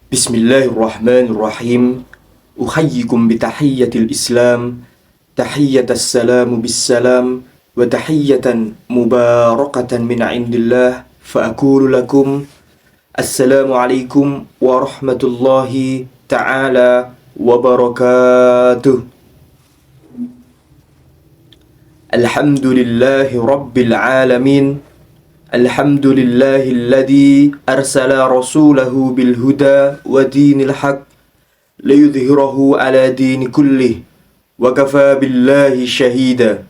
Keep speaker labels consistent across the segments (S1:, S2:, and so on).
S1: Bismillahirrahmanirrahim. Uhayyikum bitahiyyatil Islam, tahiyyatas salamu bissalam, wa tahiyyatan mubarakatan min indillah, fa aqulu lakum assalamualaikum warahmatullahi ta'ala wabarakatuh. Alhamdulillahi rabbil alamin. Alhamdulillahilladzi arsala rasulahu bil huda wa dinil haq liyudhhirahu ala dini kullih wa kafa billahi syahida.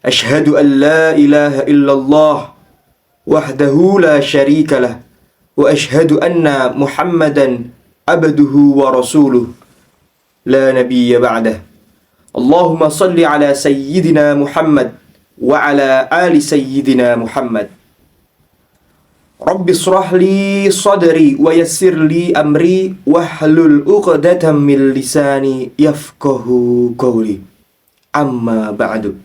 S1: Ashhadu an la ilaha illallah wahdahu la syarika lah wa ashhadu anna Muhammadan abduhu wa rasuluh la nabiyya ba'dah. Allahumma salli ala sayyidina Muhammad wa ala ali sayyidina Muhammad. Rabbi shrah li sadri wa yassir li amri wahlul 'uqdatam min lisani yafqahu qawli. Amma ba'du.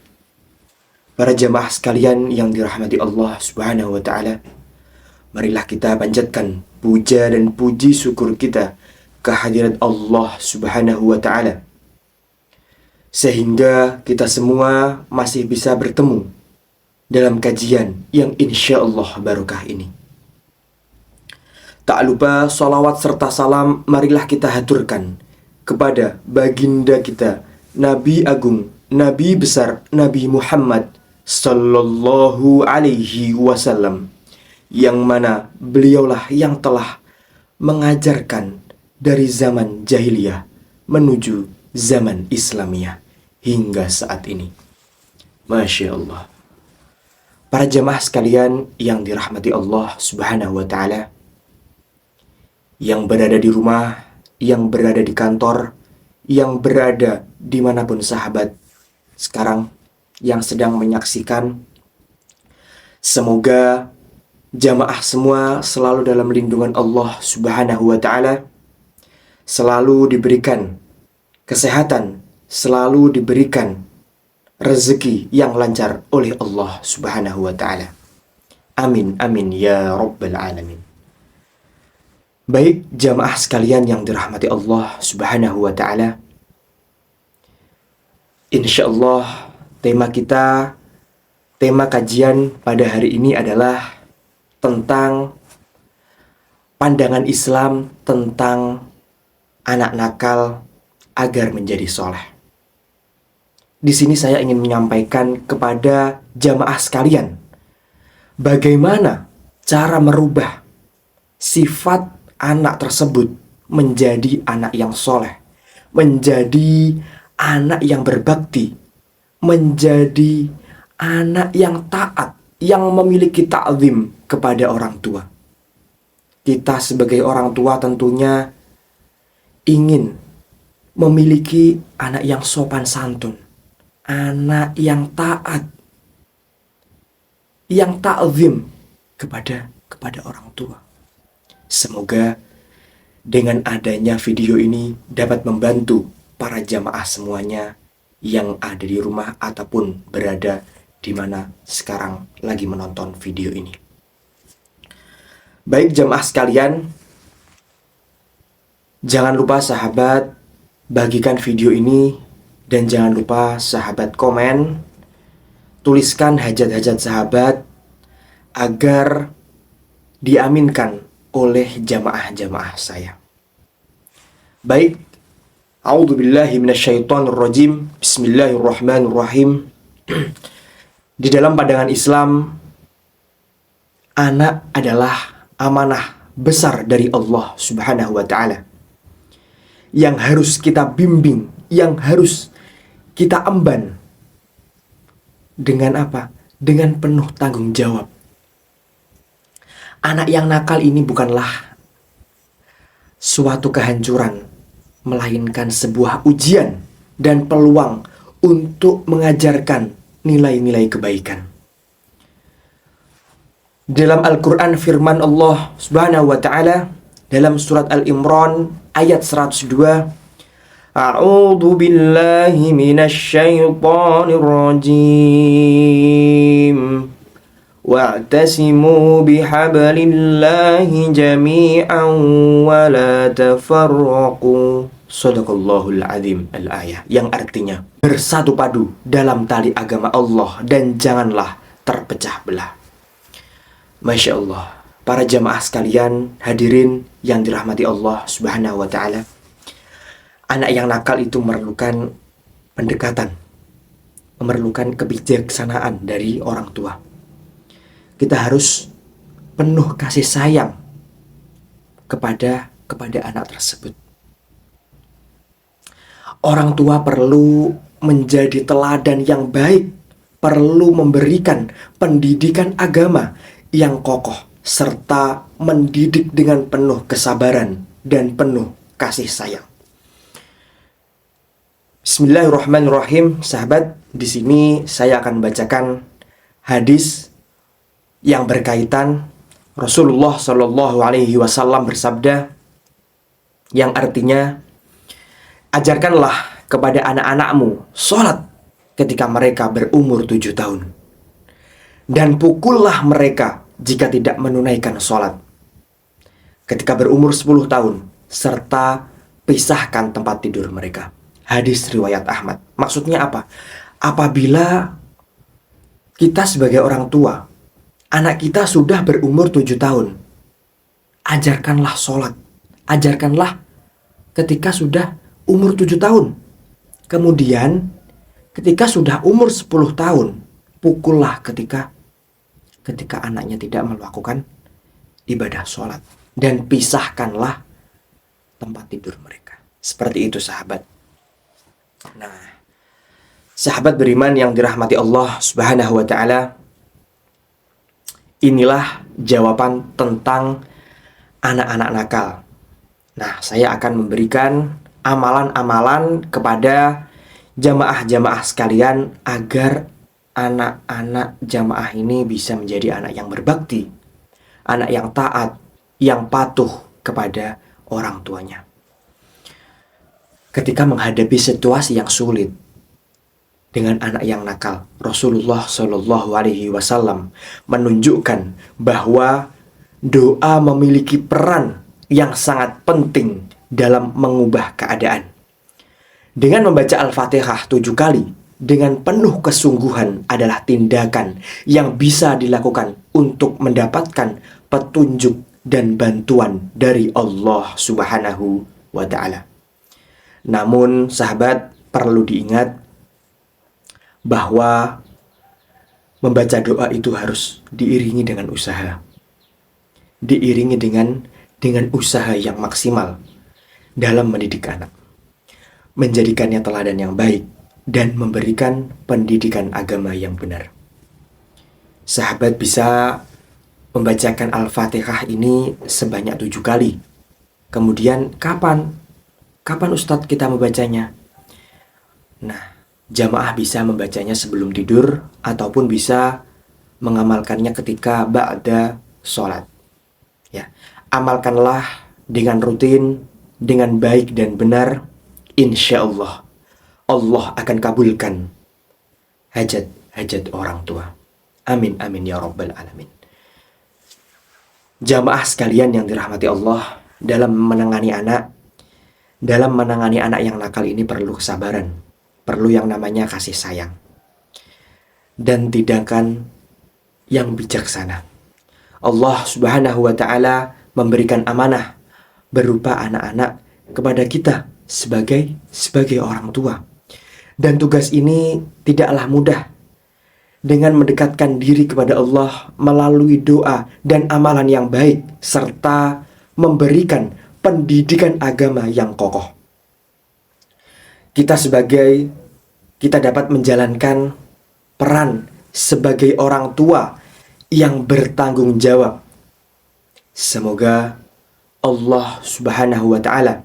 S1: Para jamaah sekalian yang dirahmati Allah Subhanahu wa taala, marilah kita panjatkan puja dan puji syukur kita kehadirat Allah Subhanahu wa taala, sehingga kita semua masih bisa bertemu dalam kajian yang insya Allah barokah ini. Tak lupa salawat serta salam marilah kita haturkan kepada baginda kita, Nabi Agung, Nabi besar, Nabi Muhammad Sallallahu Alaihi Wasallam, yang mana beliaulah yang telah mengajarkan dari zaman jahiliyah menuju zaman Islamiyah hingga saat ini. Masya Allah. Para jamaah sekalian yang dirahmati Allah Subhanahu wa ta'ala, yang berada di rumah, yang berada di kantor, yang berada dimanapun sahabat sekarang yang sedang menyaksikan, semoga jamaah semua selalu dalam lindungan Allah Subhanahu wa ta'ala, selalu diberikan kesehatan, selalu diberikan rezeki yang lancar oleh Allah Subhanahu wa ta'ala. Amin, amin, ya Rabbal Alamin. Baik jamaah sekalian yang dirahmati Allah Subhanahu wa ta'ala, insyaallah tema kita, tema kajian pada hari ini adalah tentang pandangan Islam tentang anak nakal agar menjadi soleh. Di sini saya ingin menyampaikan kepada jamaah sekalian bagaimana cara merubah sifat anak tersebut menjadi anak yang soleh, menjadi anak yang berbakti, menjadi anak yang taat, yang memiliki ta'zim kepada orang tua. Kita sebagai orang tua tentunya ingin memiliki anak yang sopan santun, anak yang taat, yang ta'zim kepada orang tua. Semoga dengan adanya video ini dapat membantu para jamaah semuanya yang ada di rumah ataupun berada di mana sekarang lagi menonton video ini. Baik jamaah sekalian, jangan lupa sahabat bagikan video ini, dan jangan lupa sahabat komen, tuliskan hajat-hajat sahabat agar diaminkan oleh jamaah-jamaah saya. Baik, a'udzubillahi minasyaitonirrajim. Bismillahirrahmanirrahim. Di dalam pandangan Islam, anak adalah amanah besar dari Allah Subhanahu wa ta'ala, yang harus kita bimbing, yang harus kita emban dengan apa? Dengan penuh tanggung jawab. Anak yang nakal ini bukanlah suatu kehancuran, melainkan sebuah ujian dan peluang untuk mengajarkan nilai-nilai kebaikan. Dalam Al-Quran firman Allah Subhanahu wa ta'ala dalam surat Al-Imran ayat 102, A'udzu billahi minasy syaithanir rajim. wa'tasimu bihablillahi jami'an wa la tafarraqu. Shadaqallahul azim. Al-ayah, yang artinya bersatu padu dalam tali agama Allah dan janganlah terpecah belah. Masya Allah, para jamaah sekalian, hadirin yang dirahmati Allah Subhanahu wa ta'ala, anak yang nakal itu memerlukan pendekatan, memerlukan kebijaksanaan dari orang tua. Kita harus penuh kasih sayang kepada anak tersebut. Orang tua perlu menjadi teladan yang baik, perlu memberikan pendidikan agama yang kokoh, serta mendidik dengan penuh kesabaran dan penuh kasih sayang. Bismillahirrahmanirrahim. Sahabat, di sini saya akan bacakan hadis yang berkaitan. Rasulullah Shallallahu Alaihi Wasallam bersabda, yang artinya, ajarkanlah kepada anak-anakmu sholat ketika mereka berumur 7 tahun, dan pukullah mereka jika tidak menunaikan sholat ketika berumur 10 tahun, serta pisahkan tempat tidur mereka. Hadis riwayat Ahmad. Maksudnya apa? Apabila kita sebagai orang tua, anak kita sudah berumur 7 tahun, ajarkanlah sholat, ajarkanlah ketika sudah umur 7 tahun. Kemudian ketika sudah umur 10 tahun, pukullah ketika anaknya tidak melakukan ibadah sholat, dan pisahkanlah tempat tidur mereka. Seperti itu, sahabat. Nah, sahabat beriman yang dirahmati Allah Subhanahu wa ta'ala, inilah jawaban tentang anak-anak nakal. Nah, saya akan memberikan amalan-amalan kepada jamaah-jamaah sekalian agar anak-anak jamaah ini bisa menjadi anak yang berbakti, anak yang taat, yang patuh kepada orang tuanya. Ketika menghadapi situasi yang sulit dengan anak yang nakal, Rasulullah Shallallahu Alaihi Wasallam menunjukkan bahwa doa memiliki peran yang sangat penting dalam mengubah keadaan. Dengan membaca Al-Fatihah 7 kali dengan penuh kesungguhan adalah tindakan yang bisa dilakukan untuk mendapatkan petunjuk dan bantuan dari Allah Subhanahu wa ta'ala. Namun sahabat, perlu diingat bahwa membaca doa itu harus diiringi dengan usaha. Diiringi dengan usaha yang maksimal dalam mendidik anak, menjadikannya teladan yang baik, dan memberikan pendidikan agama yang benar. Sahabat bisa membacakan Al-Fatihah ini sebanyak 7 kali. Kemudian kapan Ustadz kita membacanya? Nah, jamaah bisa membacanya sebelum tidur ataupun bisa mengamalkannya ketika ba'da sholat. Ya, amalkanlah dengan rutin, dengan baik dan benar. Insya Allah, Allah akan kabulkan hajat-hajat orang tua. Amin, amin ya rabbal alamin. Jamaah sekalian yang dirahmati Allah, dalam menangani anak yang nakal ini perlu kesabaran, perlu yang namanya kasih sayang, dan tindakan yang bijaksana. Allah Subhanahu wa ta'ala memberikan amanah berupa anak-anak kepada kita sebagai orang tua. Dan tugas ini tidaklah mudah. Dengan mendekatkan diri kepada Allah melalui doa dan amalan yang baik, serta memberikan pendidikan agama yang kokoh, kita dapat menjalankan peran sebagai orang tua yang bertanggung jawab. Semoga Allah Subhanahu wa ta'ala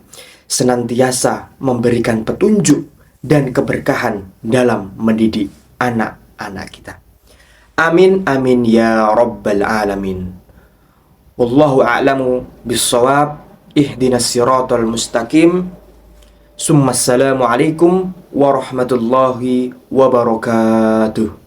S1: senantiasa memberikan petunjuk dan keberkahan dalam mendidik anak-anak kita. Amin, amin ya rabbal alamin. Wallahu a'lamu bissawab. Ihdinas siratal mustaqim. Summa assalamu alaikum warahmatullahi wabarakatuh.